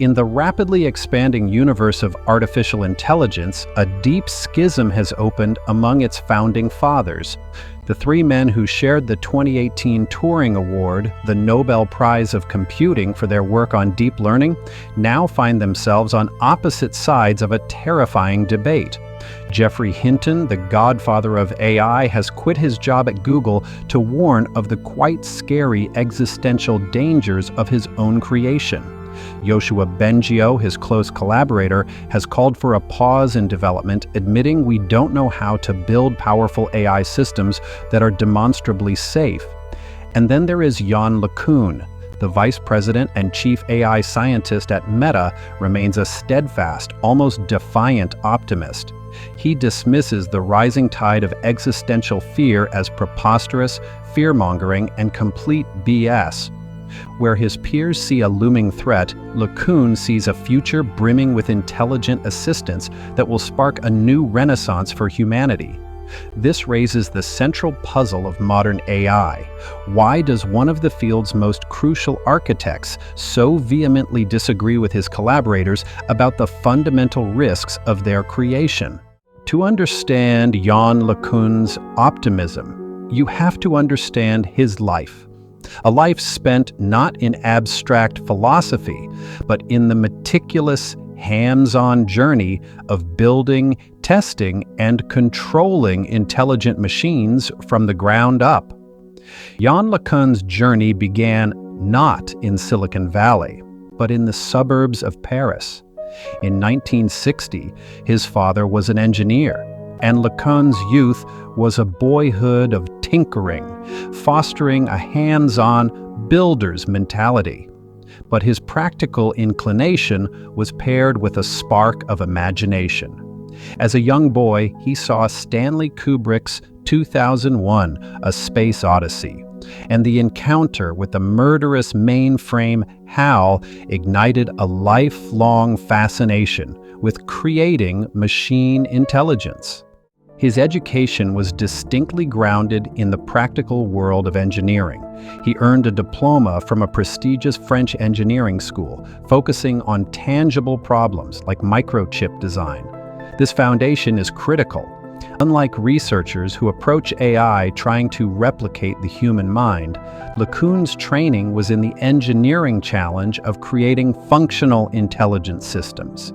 In the rapidly expanding universe of artificial intelligence, a deep schism has opened among its founding fathers. The three men who shared the 2018 Turing Award, the Nobel Prize of Computing, for their work on deep learning, now find themselves on opposite sides of a terrifying debate. Geoffrey Hinton, the godfather of AI, has quit his job at Google to warn of the quite scary existential dangers of his own creation. Yoshua Bengio, his close collaborator, has called for a pause in development, admitting we don't know how to build powerful AI systems that are demonstrably safe. And then there is Yann LeCun. The vice president and chief AI scientist at Meta remains a steadfast, almost defiant optimist. He dismisses the rising tide of existential fear as preposterous, fear-mongering, and complete BS. Where his peers see a looming threat, LeCun sees a future brimming with intelligent assistance that will spark a new renaissance for humanity. This raises the central puzzle of modern AI. Why does one of the field's most crucial architects so vehemently disagree with his collaborators about the fundamental risks of their creation? To understand Yann LeCun's optimism, you have to understand his life. A life spent not in abstract philosophy, but in the meticulous, hands-on journey of building, testing, and controlling intelligent machines from the ground up. Yann LeCun's journey began not in Silicon Valley, but in the suburbs of Paris. In 1960, his father was an engineer, and LeCun's youth was a boyhood of tinkering, fostering a hands-on builder's mentality. But his practical inclination was paired with a spark of imagination. As a young boy, he saw Stanley Kubrick's 2001: A Space Odyssey, and the encounter with the murderous mainframe HAL ignited a lifelong fascination with creating machine intelligence. His education was distinctly grounded in the practical world of engineering. He earned a diploma from a prestigious French engineering school, focusing on tangible problems like microchip design. This foundation is critical. Unlike researchers who approach AI trying to replicate the human mind, LeCun's training was in the engineering challenge of creating functional intelligence systems.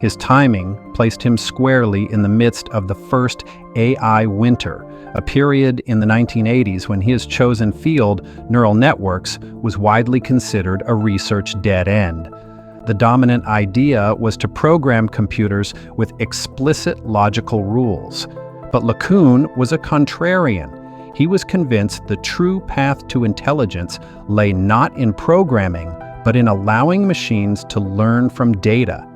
His timing placed him squarely in the midst of the first AI winter, a period in the 1980s when his chosen field, neural networks, was widely considered a research dead end. The dominant idea was to program computers with explicit logical rules. But LeCun was a contrarian. He was convinced the true path to intelligence lay not in programming, but in allowing machines to learn from data.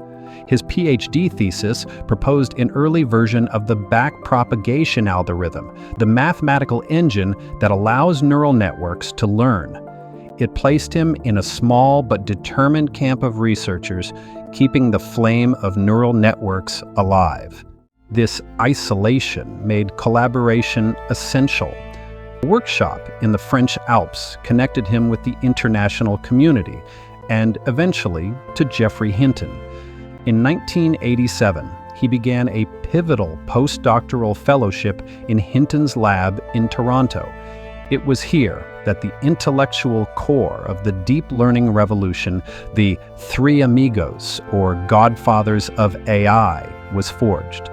His PhD thesis proposed an early version of the backpropagation algorithm, the mathematical engine that allows neural networks to learn. It placed him in a small but determined camp of researchers, keeping the flame of neural networks alive. This isolation made collaboration essential. A workshop in the French Alps connected him with the international community, and eventually to Geoffrey Hinton. In 1987, he began a pivotal postdoctoral fellowship in Hinton's lab in Toronto. It was here that the intellectual core of the deep learning revolution, the Three Amigos, or Godfathers of AI, was forged.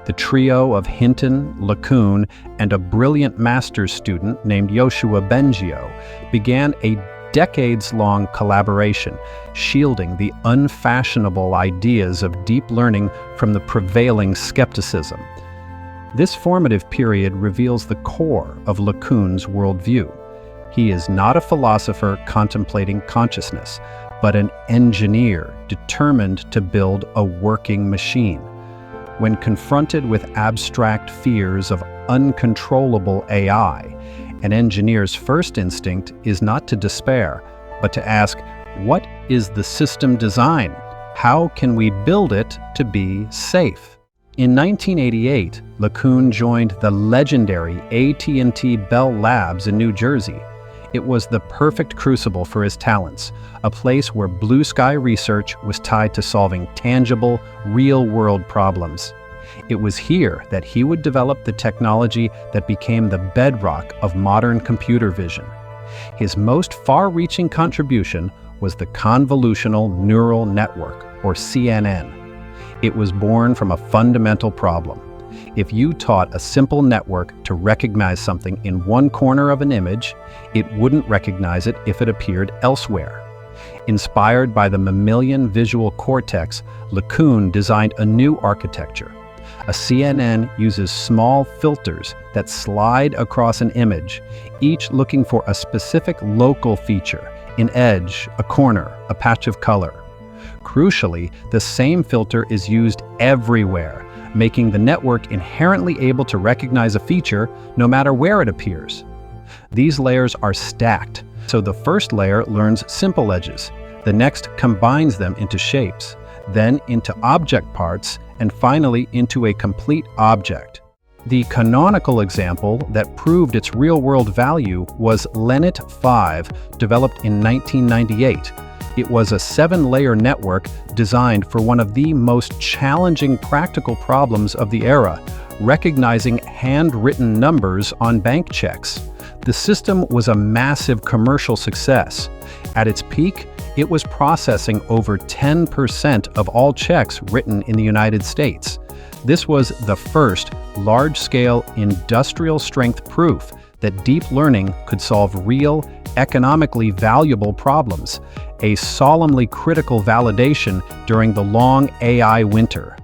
The trio of Hinton, LeCun, and a brilliant master's student named Yoshua Bengio began a decades-long collaboration, shielding the unfashionable ideas of deep learning from the prevailing skepticism. This formative period reveals the core of LeCun's worldview. He is not a philosopher contemplating consciousness, but an engineer determined to build a working machine. When confronted with abstract fears of uncontrollable AI, an engineer's first instinct is not to despair, but to ask, what is the system design? How can we build it to be safe? In 1988, LeCun joined the legendary AT&T Bell Labs in New Jersey. It was the perfect crucible for his talents, a place where blue sky research was tied to solving tangible, real-world problems. It was here that he would develop the technology that became the bedrock of modern computer vision. His most far-reaching contribution was the convolutional neural network, or CNN. It was born from a fundamental problem. If you taught a simple network to recognize something in one corner of an image, it wouldn't recognize it if it appeared elsewhere. Inspired by the mammalian visual cortex, LeCun designed a new architecture. A CNN uses small filters that slide across an image, each looking for a specific local feature, an edge, a corner, a patch of color. Crucially, the same filter is used everywhere, making the network inherently able to recognize a feature no matter where it appears. These layers are stacked, so the first layer learns simple edges, the next combines them into shapes, then into object parts, and finally into a complete object. The canonical example that proved its real-world value was Lenet 5, developed in 1998. It was a 7-layer network designed for one of the most challenging practical problems of the era, recognizing handwritten numbers on bank checks. The system was a massive commercial success. At its peak, it was processing over 10% of all checks written in the United States. This was the first large-scale industrial-strength proof that deep learning could solve real, economically valuable problems, a solemnly critical validation during the long AI winter.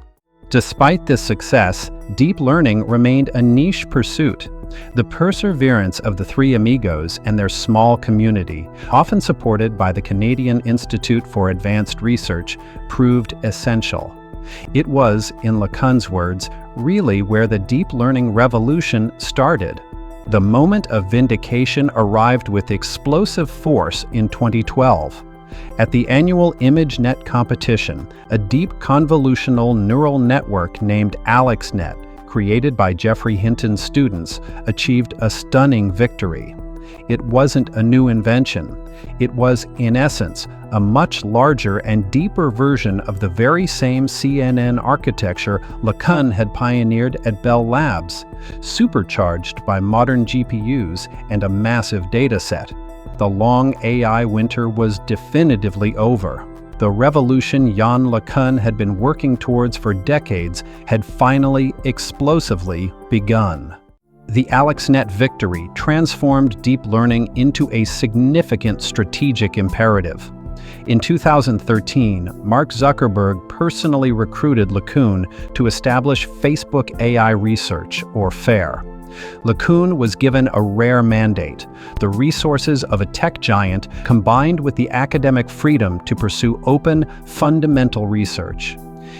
Despite this success, deep learning remained a niche pursuit. The perseverance of the three amigos and their small community, often supported by the Canadian Institute for Advanced Research, proved essential. It was, in LeCun's words, really where the deep learning revolution started. The moment of vindication arrived with explosive force in 2012. At the annual ImageNet competition, a deep convolutional neural network named AlexNet, created by Geoffrey Hinton's students, achieved a stunning victory. It wasn't a new invention. It was, in essence, a much larger and deeper version of the very same CNN architecture LeCun had pioneered at Bell Labs, supercharged by modern GPUs and a massive data set. The long AI winter was definitively over. The revolution Yann LeCun had been working towards for decades had finally, explosively begun. The AlexNet victory transformed deep learning into a significant strategic imperative. In 2013, Mark Zuckerberg personally recruited LeCun to establish Facebook AI Research, or FAIR. LeCun was given a rare mandate: the resources of a tech giant combined with the academic freedom to pursue open, fundamental research.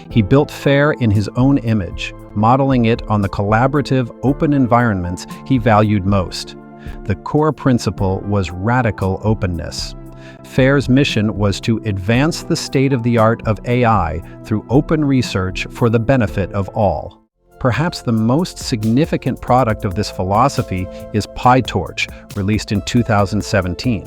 He built FAIR in his own image, modeling it on the collaborative, open environments he valued most. The core principle was radical openness. FAIR's mission was to advance the state-of-the-art of AI through open research for the benefit of all. Perhaps the most significant product of this philosophy is PyTorch, released in 2017.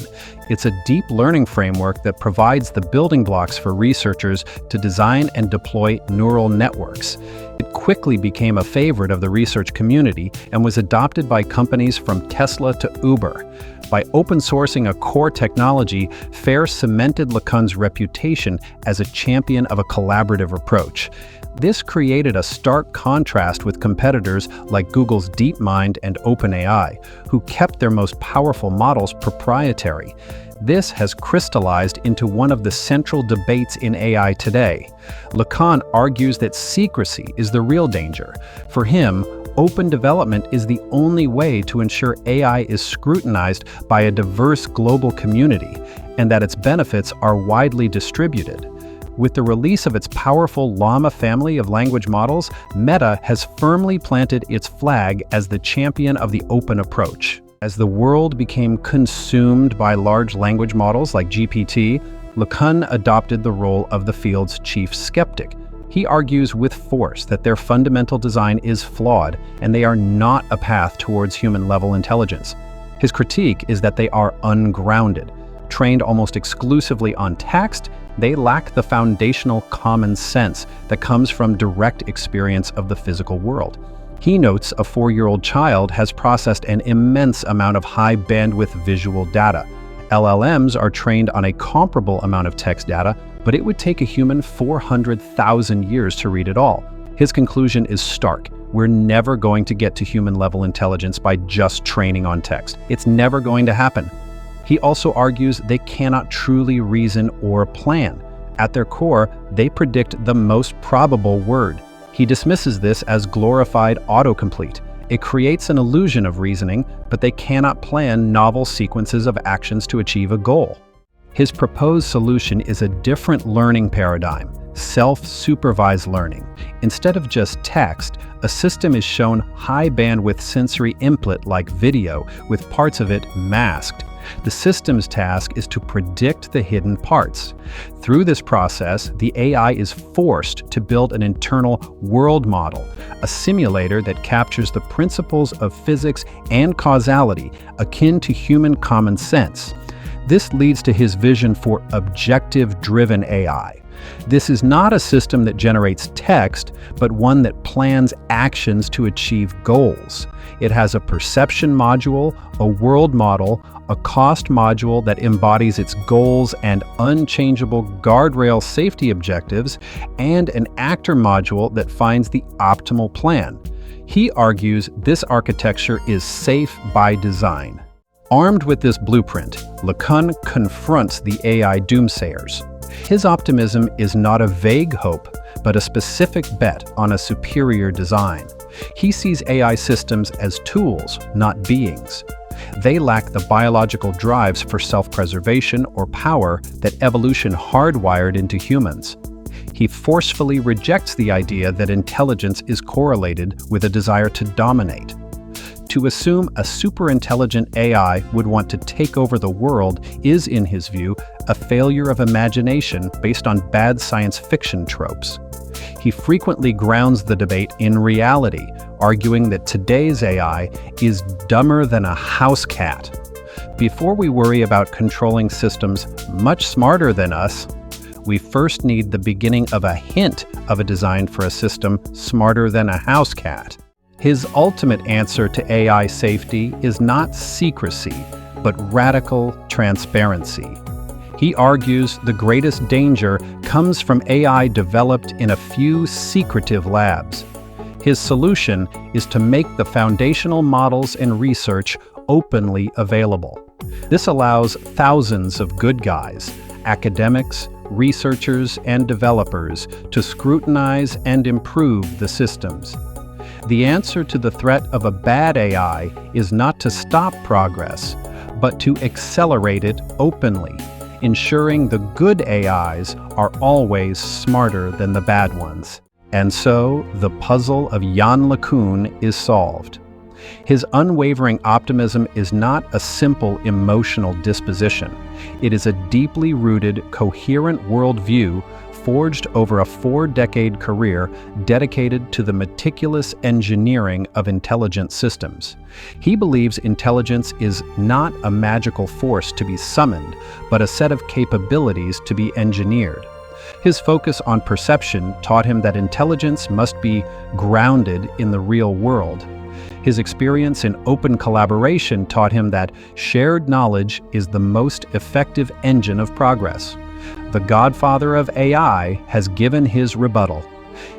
It's a deep learning framework that provides the building blocks for researchers to design and deploy neural networks. It quickly became a favorite of the research community and was adopted by companies from Tesla to Uber. By open sourcing a core technology, FAIR cemented LeCun's reputation as a champion of a collaborative approach. This created a stark contrast with competitors like Google's DeepMind and OpenAI, who kept their most powerful models proprietary. This has crystallized into one of the central debates in AI today. LeCun argues that secrecy is the real danger. For him, open development is the only way to ensure AI is scrutinized by a diverse global community, and that its benefits are widely distributed. With the release of its powerful Llama family of language models, Meta has firmly planted its flag as the champion of the open approach. As the world became consumed by large language models like GPT, LeCun adopted the role of the field's chief skeptic. He argues with force that their fundamental design is flawed and they are not a path towards human-level intelligence. His critique is that they are ungrounded. Trained almost exclusively on text, they lack the foundational common sense that comes from direct experience of the physical world. He notes a 4-year-old child has processed an immense amount of high-bandwidth visual data. LLMs are trained on a comparable amount of text data, but it would take a human 400,000 years to read it all. His conclusion is stark. We're never going to get to human-level intelligence by just training on text. It's never going to happen. He also argues they cannot truly reason or plan. At their core, they predict the most probable word. He dismisses this as glorified autocomplete. It creates an illusion of reasoning, but they cannot plan novel sequences of actions to achieve a goal. His proposed solution is a different learning paradigm, self-supervised learning. Instead of just text, a system is shown high-bandwidth sensory input like video, with parts of it masked. The system's task is to predict the hidden parts. Through this process, the AI is forced to build an internal world model, a simulator that captures the principles of physics and causality, akin to human common sense. This leads to his vision for objective-driven AI. This is not a system that generates text, but one that plans actions to achieve goals. It has a perception module, a world model, a cost module that embodies its goals and unchangeable guardrail safety objectives, and an actor module that finds the optimal plan. He argues this architecture is safe by design. Armed with this blueprint, LeCun confronts the AI doomsayers. His optimism is not a vague hope, but a specific bet on a superior design. He sees AI systems as tools, not beings. They lack the biological drives for self-preservation or power that evolution hardwired into humans. He forcefully rejects the idea that intelligence is correlated with a desire to dominate. To assume a superintelligent AI would want to take over the world is, in his view, a failure of imagination based on bad science fiction tropes. He frequently grounds the debate in reality, arguing that today's AI is dumber than a house cat. Before we worry about controlling systems much smarter than us, we first need the beginning of a hint of a design for a system smarter than a house cat. His ultimate answer to AI safety is not secrecy, but radical transparency. He argues the greatest danger comes from AI developed in a few secretive labs. His solution is to make the foundational models and research openly available. This allows thousands of good guys, academics, researchers, and developers to scrutinize and improve the systems. The answer to the threat of a bad AI is not to stop progress, but to accelerate it openly, ensuring the good AIs are always smarter than the bad ones. And so, the puzzle of Yann LeCun is solved. His unwavering optimism is not a simple emotional disposition. It is a deeply rooted, coherent worldview forged over a 4-decade career dedicated to the meticulous engineering of intelligent systems. He believes intelligence is not a magical force to be summoned, but a set of capabilities to be engineered. His focus on perception taught him that intelligence must be grounded in the real world. His experience in open collaboration taught him that shared knowledge is the most effective engine of progress. The Godfather of AI has given his rebuttal.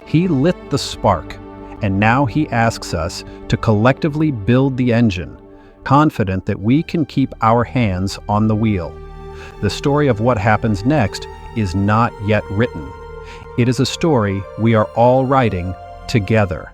He lit the spark, and now he asks us to collectively build the engine, confident that we can keep our hands on the wheel. The story of what happens next is not yet written. It is a story we are all writing together.